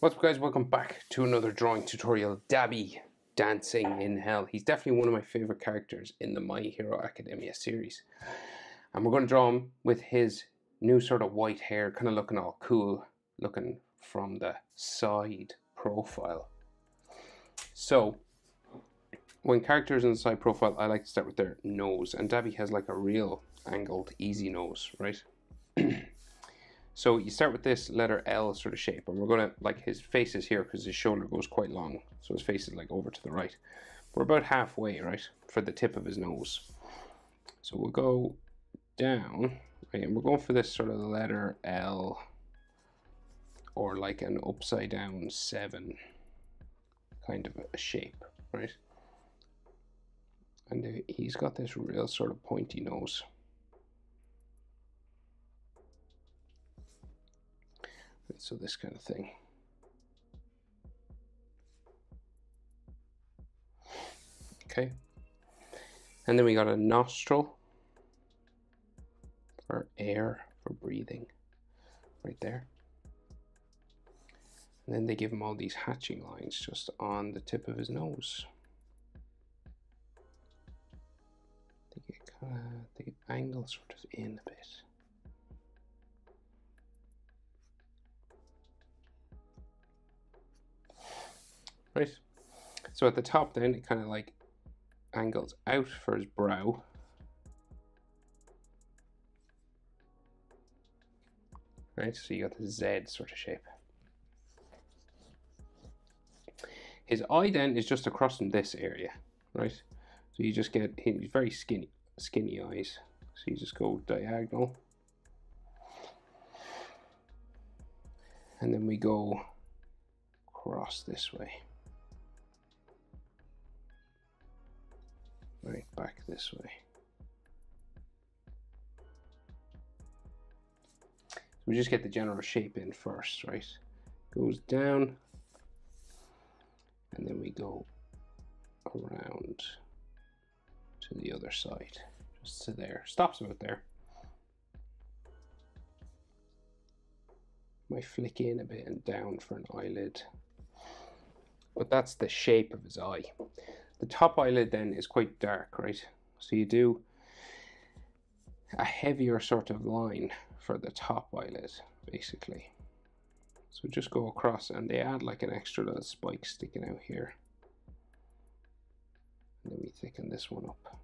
What's up guys, welcome back to another drawing tutorial. Dabi, Dancing in Hell. He's definitely one of my favorite characters in the My Hero Academia series. And we're going to draw him with his new sort of white hair, kind of looking all cool, looking from the side profile. So, when characters in the side profile, I like to start with their nose. And Dabi has like a real angled, easy nose, right? So you start with this letter L sort of shape, and we're going to, like, his face is here because his shoulder goes quite long, so his face is like over to the right. We're about halfway, right, for the tip of his nose. So we'll go down, right, and we're going for this sort of letter L, or like an upside down 7 kind of a shape, right? And he's got this real sort of pointy nose. So this kind of thing. Okay. And then we got a nostril for air, for breathing, right there. And then they give him all these hatching lines just on the tip of his nose. They angle sort of in a bit. Right, so at the top then it kind of like angles out for his brow. Right, so you got the Z sort of shape. His eye then is just across from this area, right? So you just get, he's very skinny eyes. So you just go diagonal. And then we go across this way. Right, back this way. So we just get the general shape in first, right? Goes down, and then we go around to the other side, just to there. Stops about there. Might flick in a bit and down for an eyelid. But that's the shape of his eye. The top eyelid then is quite dark, right? So you do a heavier sort of line for the top eyelid, basically. So just go across, and they add like an extra little spike sticking out here. And then we thicken this one up.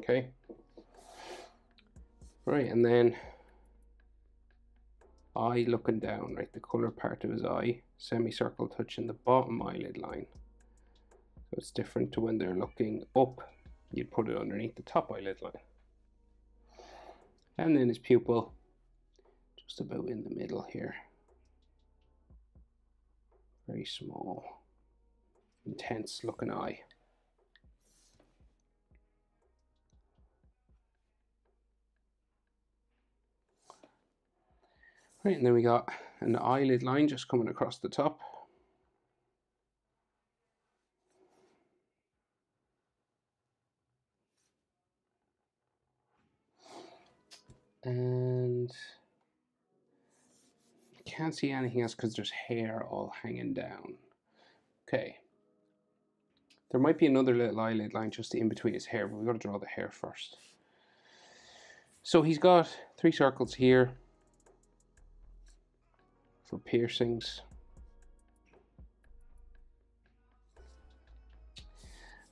Okay, right, and then eye looking down, right, the color part of his eye, semicircle touching the bottom eyelid line. So it's different to when they're looking up, you'd put it underneath the top eyelid line. And then his pupil, just about in the middle here. Very small, intense looking eye. Right, and then we got an eyelid line just coming across the top. And you can't see anything else because there's hair all hanging down. Okay. There might be another little eyelid line just in between his hair, but we've got to draw the hair first. So he's got 3 circles here for piercings.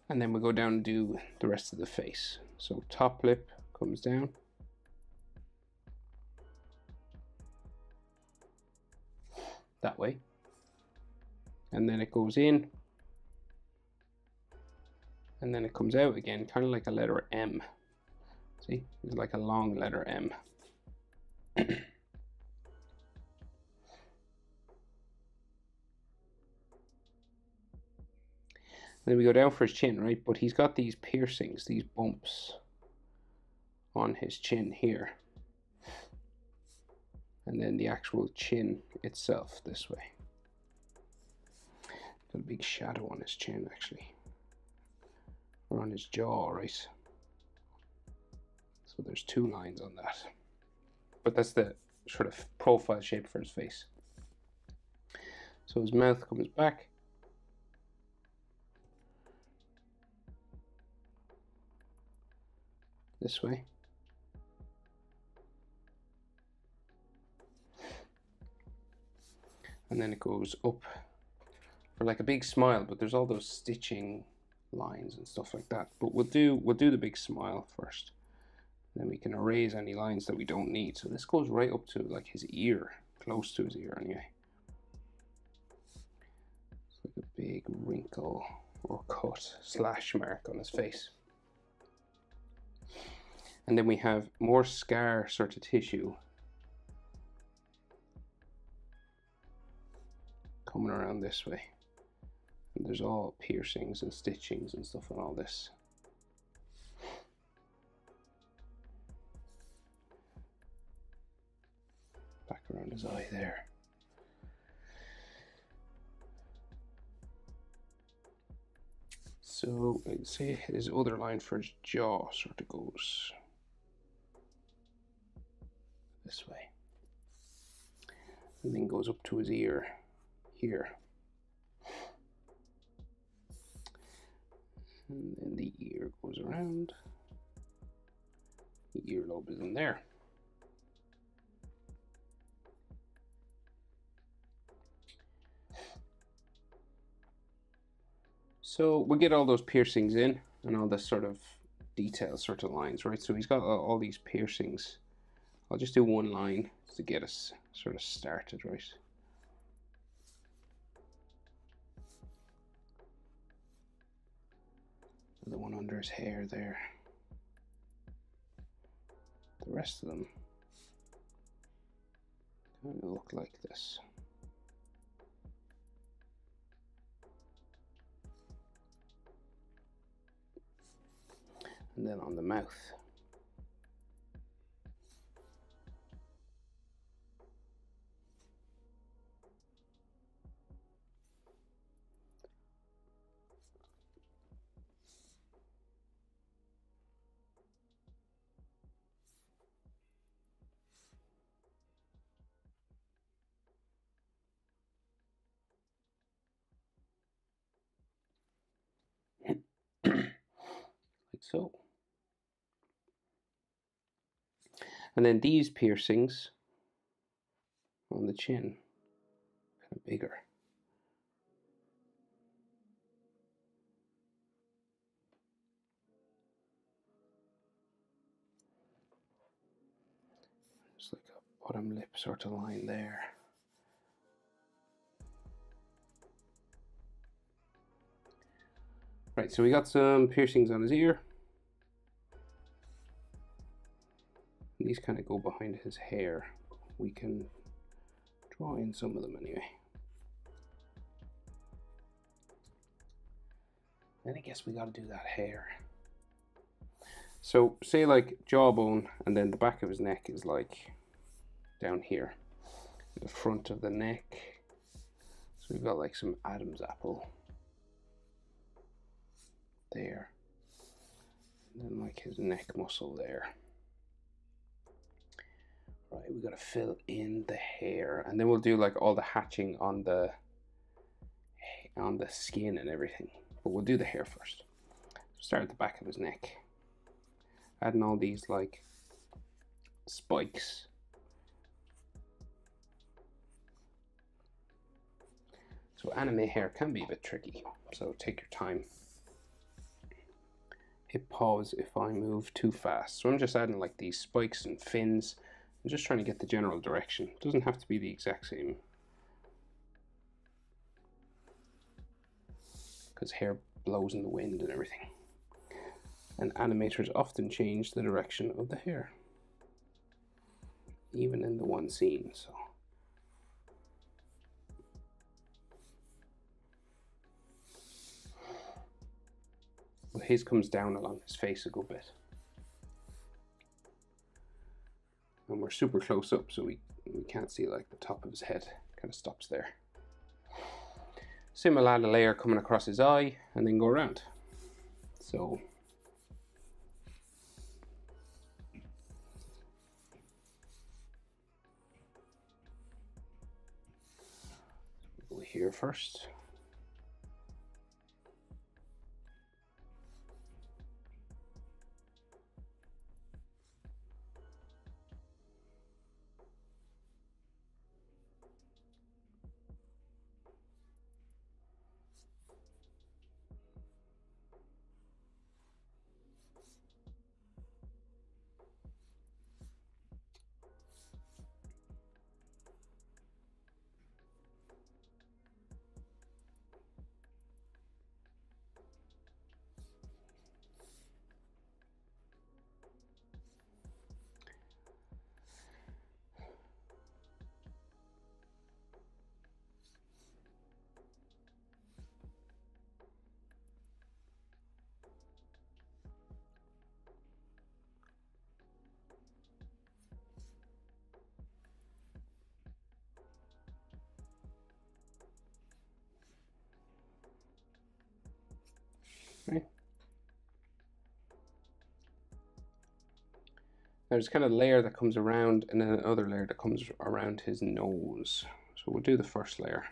And then we go down and do the rest of the face. So top lip comes down. That way. And then it goes in. And then it comes out again, kind of like a letter M. See, it's like a long letter M. Then we go down for his chin, right? But he's got these piercings, these bumps on his chin here. And then the actual chin itself this way. Got a big shadow on his chin, actually. Or on his jaw, right? So there's two lines on that. But that's the sort of profile shape for his face. So his mouth comes back. This way. And then it goes up for like a big smile, but there's all those stitching lines and stuff like that. But we'll do the big smile first. Then we can erase any lines that we don't need. So this goes right up to like his ear, close to his ear anyway. It's like a big wrinkle or cut slash mark on his face. And then we have more scar sort of tissue coming around this way. And there's all piercings and stitchings and stuff on all this. Back around his eye there. So I'd say his other line for his jaw sort of goes this way. And then goes up to his ear here. And then the ear goes around. The earlobe is in there. So we get all those piercings in and all this sort of detail sort of lines, right? So he's got all these piercings. I'll just do one line to get us sort of started, right? The one under his hair there. The rest of them kind of look like this. And then on the mouth. Like so. And then these piercings on the chin, kind of bigger. Just like a bottom lip sort of line there. Right, so we got some piercings on his ear. And these kind of go behind his hair. We can draw in some of them anyway. Then I guess we got to do that hair. So say like jawbone, and then the back of his neck is like down here. The front of the neck. So we've got like some Adam's apple there. And then like his neck muscle there. Right, we got to fill in the hair, and then we'll do like all the hatching on the skin and everything. But we'll do the hair first. Start at the back of his neck, adding all these like spikes. So anime hair can be a bit tricky, so take your time. Hit pause if I move too fast. So I'm just adding like these spikes and fins. I'm just trying to get the general direction. It doesn't have to be the exact same, because hair blows in the wind and everything. And animators often change the direction of the hair, even in the one scene. So his comes down along his face a good bit. And we're super close up, so we can't see like the top of his head. Kind of stops there. Same, we'll add a layer coming across his eye and then go around. So go here first. Right. There's kind of a layer that comes around and then another layer that comes around his nose. So we'll do the first layer.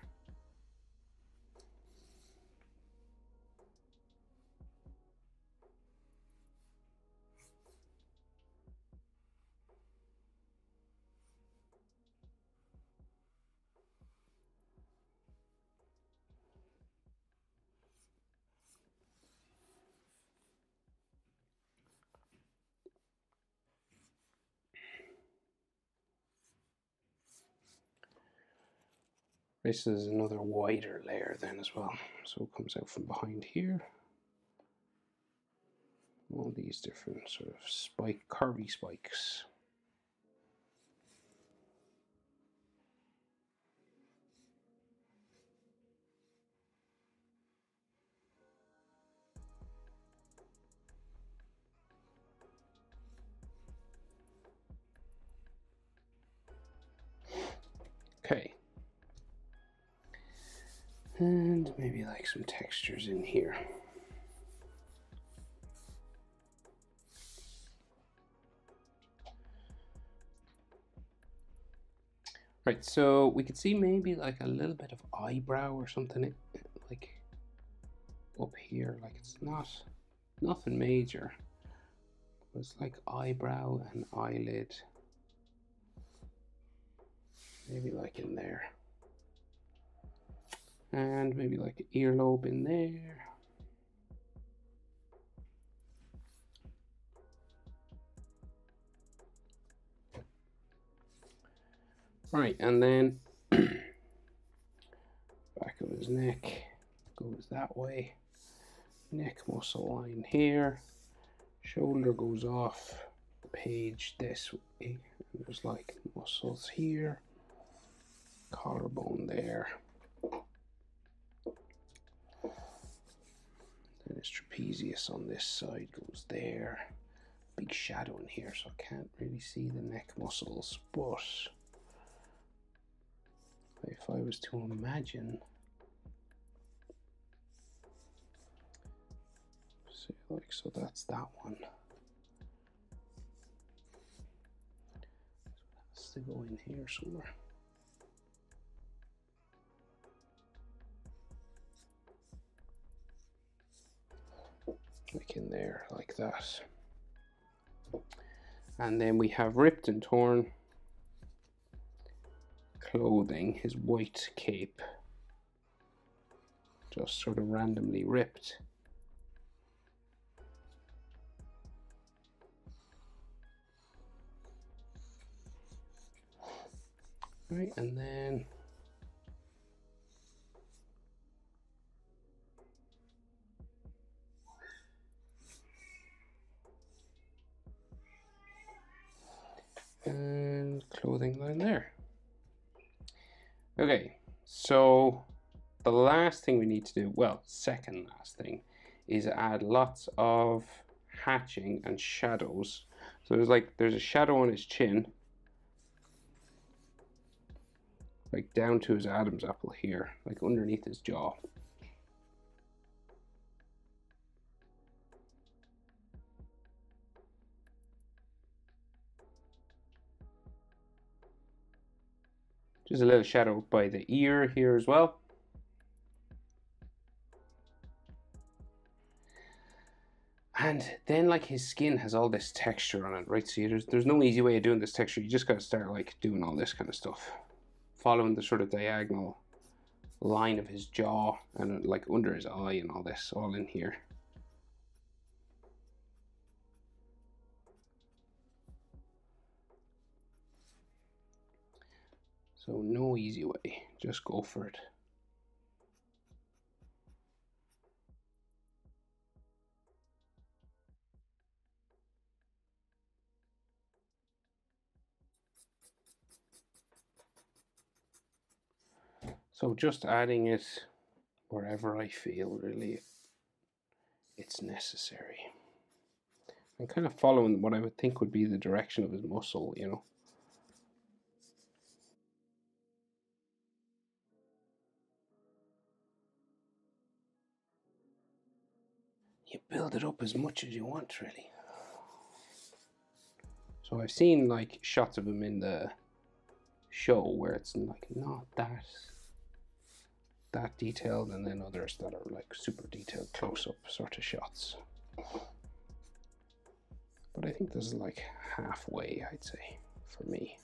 This is another wider layer then as well. So it comes out from behind here. All these different sort of curvy spikes. Okay. And maybe like some textures in here. Right, so we could see maybe like a little bit of eyebrow or something like up here. Like it's nothing major. It's like eyebrow and eyelid. Maybe like in there. And maybe like an earlobe in there. Right, and then back of his neck goes that way. Neck muscle line here. Shoulder goes off the page this way. And there's like muscles here. Collarbone there. Then his trapezius on this side goes there. Big shadow in here, so I can't really see the neck muscles, but if I was to imagine, so that's that one. So it has to go in here somewhere. Like in there, like that. And then we have ripped and torn clothing, his white cape, just sort of randomly ripped. Right, and then clothing line there. Okay, so the last thing we need to do, well, second last thing, is add lots of hatching and shadows. So there's a shadow on his chin, like down to his Adam's apple here, like underneath his jaw. Just a little shadow by the ear here as well. And then like his skin has all this texture on it, right? So there's no easy way of doing this texture. You just got to start like doing all this kind of stuff, following the sort of diagonal line of his jaw and like under his eye and all this, all in here. So no easy way, just go for it. So just adding it wherever I feel really it's necessary. I'm kind of following what I would think would be the direction of his muscle, you know. You build it up as much as you want, really. So I've seen like shots of him in the show where it's like not that detailed, and then others that are like super detailed close-up sort of shots. But I think this is like halfway, I'd say, for me.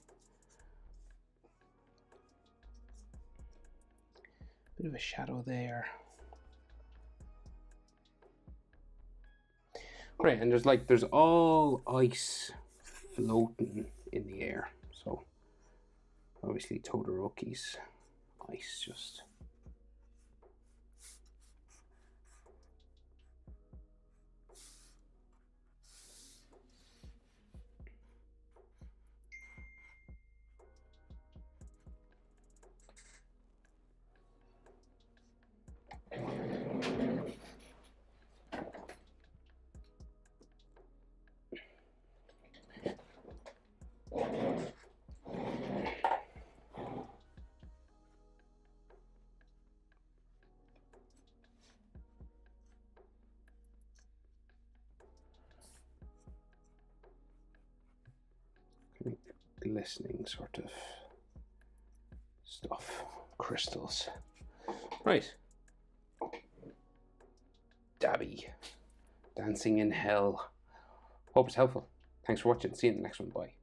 Bit of a shadow there. Right, and there's all ice floating in the air. So obviously Todoroki's ice just. Glistening sort of stuff, crystals. Right, Dabi, dancing in hell. Hope it's helpful. Thanks for watching. See you in the next one. Bye.